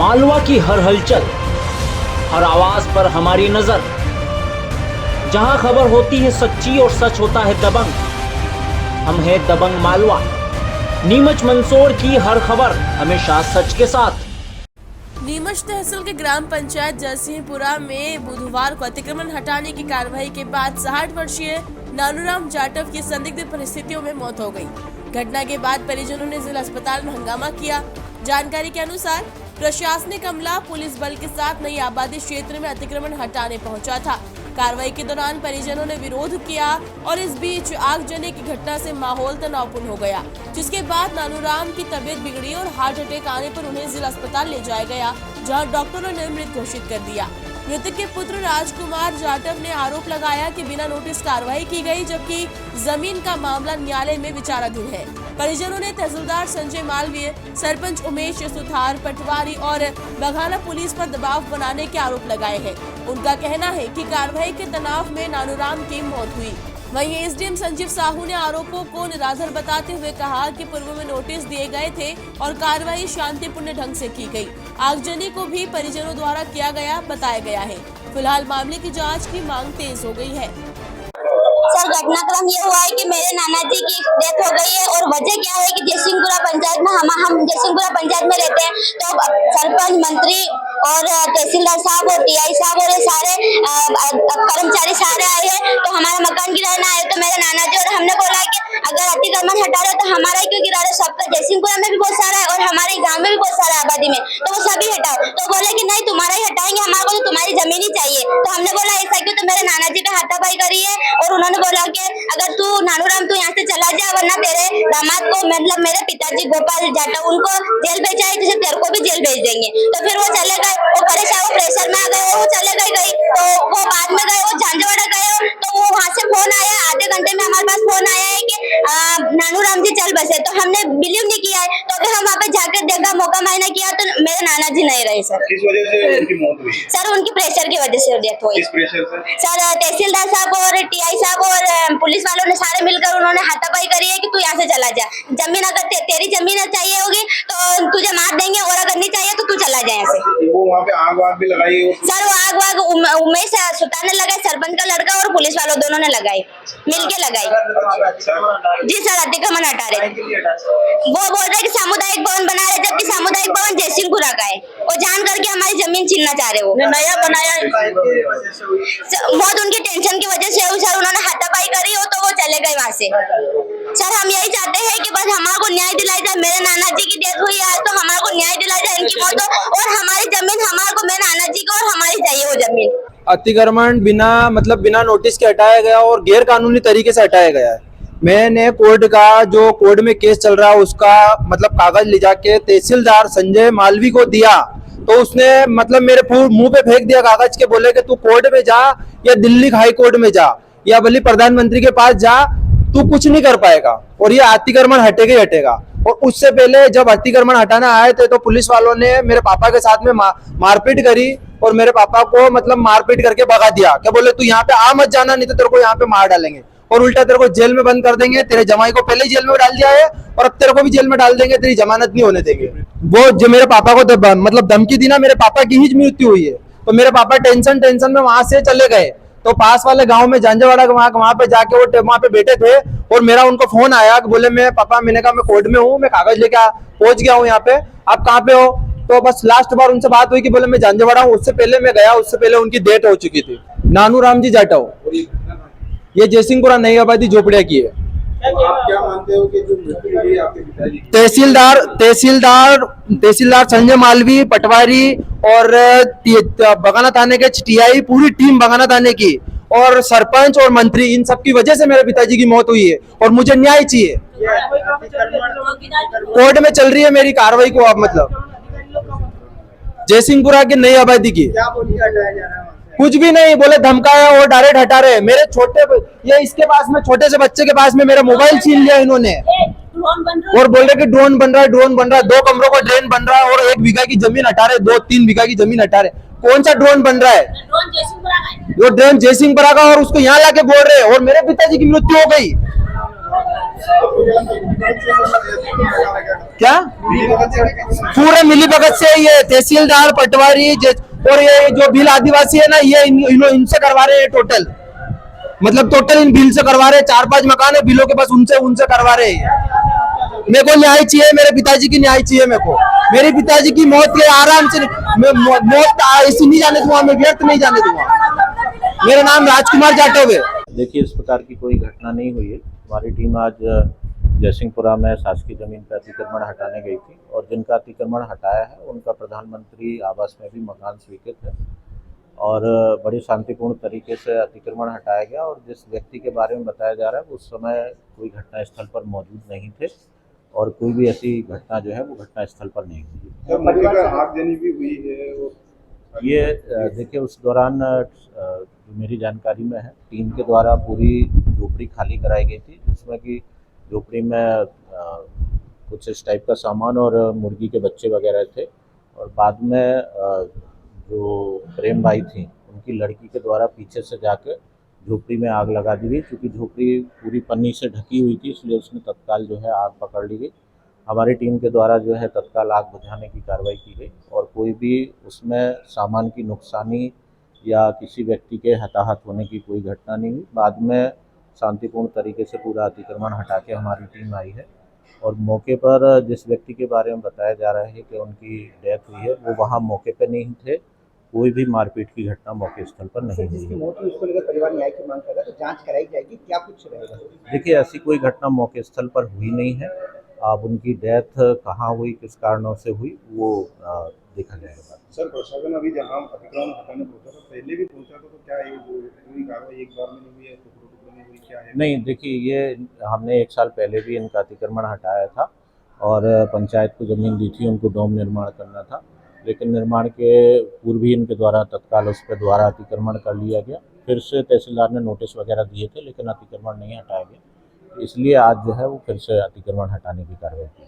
मालवा की हर हलचल, हर आवाज पर हमारी नजर। जहां खबर होती है सच्ची और सच होता है दबंग, हम हैं दबंग मालवा। नीमच मंदसौर की हर खबर हमेशा सच के साथ। नीमच तहसील के ग्राम पंचायत जयसिंहपुरा में बुधवार को अतिक्रमण हटाने की कार्रवाई के बाद 60 वर्षीय नानूराम जाटव की संदिग्ध परिस्थितियों में मौत हो गई। घटना के बाद परिजनों ने जिला अस्पताल में हंगामा किया। जानकारी के अनुसार प्रशासनिक अमला पुलिस बल के साथ नई आबादी क्षेत्र में अतिक्रमण हटाने पहुंचा था। कार्रवाई के दौरान परिजनों ने विरोध किया और इस बीच आगजनी की घटना से माहौल तनावपूर्ण हो गया, जिसके बाद नानूराम की तबीयत बिगड़ी और हार्ट अटैक आने पर उन्हें जिला अस्पताल ले जाया गया, जहां डॉक्टरों ने मृत घोषित कर दिया। मृतक के पुत्र राजकुमार जाटव ने आरोप लगाया कि बिना नोटिस कार्रवाई की गई, जबकि जमीन का मामला न्यायालय में विचाराधीन है। परिजनों ने तहसीलदार संजय मालवीय, सरपंच उमेश सुथार, पटवारी और बघाना पुलिस पर दबाव बनाने के आरोप लगाए हैं। उनका कहना है कि कार्रवाई के तनाव में नानूराम की मौत हुई। वहीं एसडीएम संजीव साहू ने आरोपों को निराधार बताते हुए कहा कि पूर्व में नोटिस दिए गए थे और कार्रवाई शांतिपूर्ण ढंग से की गई। आगजनी को भी परिजनों द्वारा किया गया बताया गया है। फिलहाल मामले की जांच की मांग तेज हो गई है। सर, घटनाक्रम ये हुआ है कि मेरे नाना जी की डेथ हो गई है और वजह क्या है कि जयसिंहपुरा पंचायत में हम जयसिंहपुरा पंचायत में रहते हैं, तो सरपंच, मंत्री और तहसीलदार साहब और टीआई साहब और ये सारे कर्मचारी सारे आए हैं, तो हमारा मकान गिराना है। तो मेरे नाना जी और हमने बोला कि अगर अतिक्रमण हटा रहे तो हमारा ही क्यों गिरा रहे, सबका जयसिंहपुरा में भी बहुत सारा है और हमारे गाँव में भी बहुत सारा आबादी में, तो वो सभी हटाओ। तो बोले कि नहीं, तुम्हारा ही हटाएंगे, हमारे को तो तुम्हारी जमीन ही चाहिए। तो हमने बोला ऐसा क्यों, तो मेरे नाना जी पे हाथापाई करी है और उन्होंने बोला कि अगर तू नानूराम तू यहाँ से चला जा, वरना तेरे दामाद को, मतलब मेरे पिताजी गोपाल जाटव, उनको जेल भेजा है, जैसे तेरे को भी जेल भेज देंगे। तो फिर वो चले गए, वो परेशान, वो प्रेशर में आ गए, वो चले गए। तो वो बाद में गए, वो झांझवाड़ा गए, तो वो वहाँ से फोन आया, आधे घंटे में हमारे पास फोन आया है कि नानूराम जी चल बसे। तो हमने बिलीव नहीं किया है, तो फिर हम वहाँ पे जाकर देखा, मौका मायना किया, तो मेरे नाना जी नहीं रहे सर। किस वजह से उनकी मौत हुई? सर, उनकी प्रेशर की वजह से डेथ हुई। किस प्रेशर से? सर, तहसीलदार साहब और टीआई साहब और पुलिस वालों ने सारे मिलकर उन्होंने हाथापाई करी है कि तू यहाँ से चला जा, जमीन अगर तेरी जमीन चाहिए होगी तो तुझे मार देंगे, और अगर नहीं चाहिए तो तू चला जाए यहाँ से। वो वहाँ पे आग वाग भी लगाई? सर, वो आग वाग उमेश सुतार ने लगाई, सरपंच का लड़का और पुलिस वालों दोनों ने लगाई, मिलके लगाई। जी सर, अतिक्रमण हटा रहे, वो बोल रहे कि सामुदायिक भवन बना रहे, जबकि सामुदायिक भवन जयसिंहपुरा का है, वो जान करके हमारी जमीन छीनना चाह रहे। वो नया बनाया बहुत उनकी टेंशन की वजह से सर, उन्होंने हाथापाई करी हो, तो वो चले गए वहाँ से। सर, हम यही चाहते हैं कि बस हमारे को न्याय दिलाया जाए। मेरे नाना जी की डेथ हुई है, तो हमारे को न्याय दिलाया जाए, इनकी मौत हो, और हमारी जमीन हमारे को, मेरे नाना जी को और हमारी चाहिए वो जमीन। अतिक्रमण बिना नोटिस के हटाया गया और गैर कानूनी तरीके से हटाया गया है। मैंने कोर्ट का, जो कोर्ट में केस चल रहा है, उसका कागज ले जाके तहसीलदार संजय मालवी को दिया, तो उसने मेरे मुंह पे फेंक दिया कागज के, बोले कि तू कोर्ट में जा या दिल्ली हाई कोर्ट में जा या भले प्रधानमंत्री के पास जा, तू कुछ नहीं कर पाएगा और ये अतिक्रमण हटेगा ही हटेगा। और उससे पहले जब अतिक्रमण हटाना आए थे, तो पुलिस वालों ने मेरे पापा के साथ में मारपीट करी और मेरे पापा को मारपीट करके भगा दिया। क्या बोले, तू यहाँ पे आ मत जाना, नहीं तो तेरे को यहाँ पे मार डालेंगे और उल्टा तेरे को जेल में बंद कर देंगे। तेरे जमाई को पहले ही जेल में डाल दिया है और अब तेरे को भी जेल में डाल देंगे, तेरी जमानत नहीं होने देंगे। वो जो मेरे पापा को धमकी दी ना, मेरे पापा की ही मृत्यु हुई है। तो मेरे पापा टेंशन में वहां से चले गए, तो पास वाले गांव में झांझवाड़ा वहां पे जाके वो वहां पे बैठे थे और मेरा उनको फोन आया कि बोले मैं पापा, मैंने कहा मैं कोर्ट में हूँ, मैं कागज लेके पहुंच गया हूँ यहाँ पे, आप कहाँ पे हो? तो बस लास्ट बार उनसे बात हुई कि बोले मैं झांझवाड़ा हूँ, उससे पहले मैं गया, उससे पहले उनकी डेथ हो चुकी थी। नानूराम जी जाटव, ये जयसिंहपुरा नई आबादी झोपड़िया की है। आप क्या मानते हो कि जो मृत्यु हुई आपके पिताजी की? तहसीलदार संजय मालवी, पटवारी और बगाना थाने के टीआई, पूरी टीम बगाना थाने की और सरपंच और मंत्री, इन सब की वजह से मेरे पिताजी की मौत हुई है और मुझे न्याय चाहिए। कोर्ट में चल रही है मेरी कार्रवाई को, आप जयसिंहपुरा की नई आबादी की। क्या बोली हटाया जा रहा है? कुछ भी नहीं बोले, धमकाया और डायरेक्ट हटा रहे। मेरे इसके पास में, छोटे से बच्चे के पास में मेरा मोबाइल छीन लिया इन्होंने और बोल रहे कि ड्रोन बन रहा है, 2 कमरों का ड्रेन बन रहा है और 1 बीघा की जमीन हटा रहे, 2-3 बीघा की जमीन हटा रहे। कौन सा ड्रोन बन रहा है? वो ड्रोन जयसिंहपुरा का, और उसको यहाँ लाके बोल रहे और मेरे पिताजी की मृत्यु हो गई। क्या पूरे मिली भगत से ये तहसीलदार पटवारी और ये जो भील आदिवासी है ना, ये इनसे करवा रहे हैं टोटल, मतलब टोटल इन भील से करवा रहे हैं। 4-5 मकान है भीलों के पास, उनसे करवा रहे हैं। मेरे को न्याय चाहिए, मेरे पिताजी की न्याय चाहिए मेरे को। मेरे पिताजी की मौत के आराम से मौत ऐसी नहीं जाने दूंगा, मैं व्यर्थ नहीं जाने दूंगा। मेरा नाम राजकुमार जाटव है। देखिए, इस प्रकार की कोई घटना नहीं हुई है। हमारी टीम आज जयसिंहपुरा में शासकीय जमीन पर अतिक्रमण हटाने गई थी और जिनका अतिक्रमण हटाया है उनका प्रधानमंत्री आवास में भी मकान स्वीकृत है और बड़ी शांतिपूर्ण तरीके से अतिक्रमण हटाया गया। और जिस व्यक्ति के बारे में बताया जा रहा है उस समय कोई घटना स्थल पर मौजूद नहीं थे और कोई भी ऐसी घटना जो है वो घटना स्थल पर नहीं हुई। आगजनी भी हुई है ये देखिए, उस दौरान जो मेरी जानकारी में है, टीम के द्वारा पूरी झोपड़ी खाली कराई गई थी, जिसमें कि झोपड़ी में कुछ इस टाइप का सामान और मुर्गी के बच्चे वगैरह थे। और बाद में जो प्रेम भाई थी उनकी लड़की के द्वारा पीछे से जाकर झोपड़ी में आग लगा दी गई। क्योंकि झोपड़ी पूरी पन्नी से ढकी हुई थी इसलिए उसमें तत्काल जो है आग पकड़ ली गई। हमारी टीम के द्वारा जो है तत्काल आग बुझाने की कार्रवाई की गई और कोई भी उसमें सामान की नुकसानी या किसी व्यक्ति के हताहत होने की कोई घटना नहीं हुई। बाद में शांतिपूर्ण तरीके से पूरा अतिक्रमण हटा के हमारी टीम आई है और मौके पर जिस व्यक्ति के बारे में बताया जा रहा है कि उनकी डेथ हुई है वो वहाँ मौके पर नहीं थे। कोई भी मारपीट की घटना मौके स्थल पर नहीं हुई है। मौत हुई उसको लेकर परिवार न्याय की मांग कर रहा है, तो जांच कराई जाएगी, क्या कुछ रहेगा? देखिए, ऐसी कोई घटना मौके स्थल पर हुई नहीं है। अब उनकी डेथ कहाँ हुई, किस कारणों से हुई, वो देखा जाएगा। सर, प्रशासन अभी जहाँ अतिक्रमण हटाने पहुंचा था पहले भी पहुंचा था, तो क्या ये पूरी कार्रवाई एक बार में नहीं हुई है, टुकड़ों में हुई, क्या है? नहीं, देखिए, ये हमने 1 साल पहले भी इनका अतिक्रमण हटाया था और पंचायत को ज़मीन दी थी उनको डोम निर्माण करना था, लेकिन निर्माण के पूर्व ही इनके द्वारा तत्काल उस पर द्वारा अतिक्रमण कर लिया गया। फिर से तहसीलदार ने नोटिस वगैरह दिए थे लेकिन अतिक्रमण नहीं हटाया गया, इसलिए आज जो है वो फिर से अतिक्रमण हटाने की कार्रवाई की।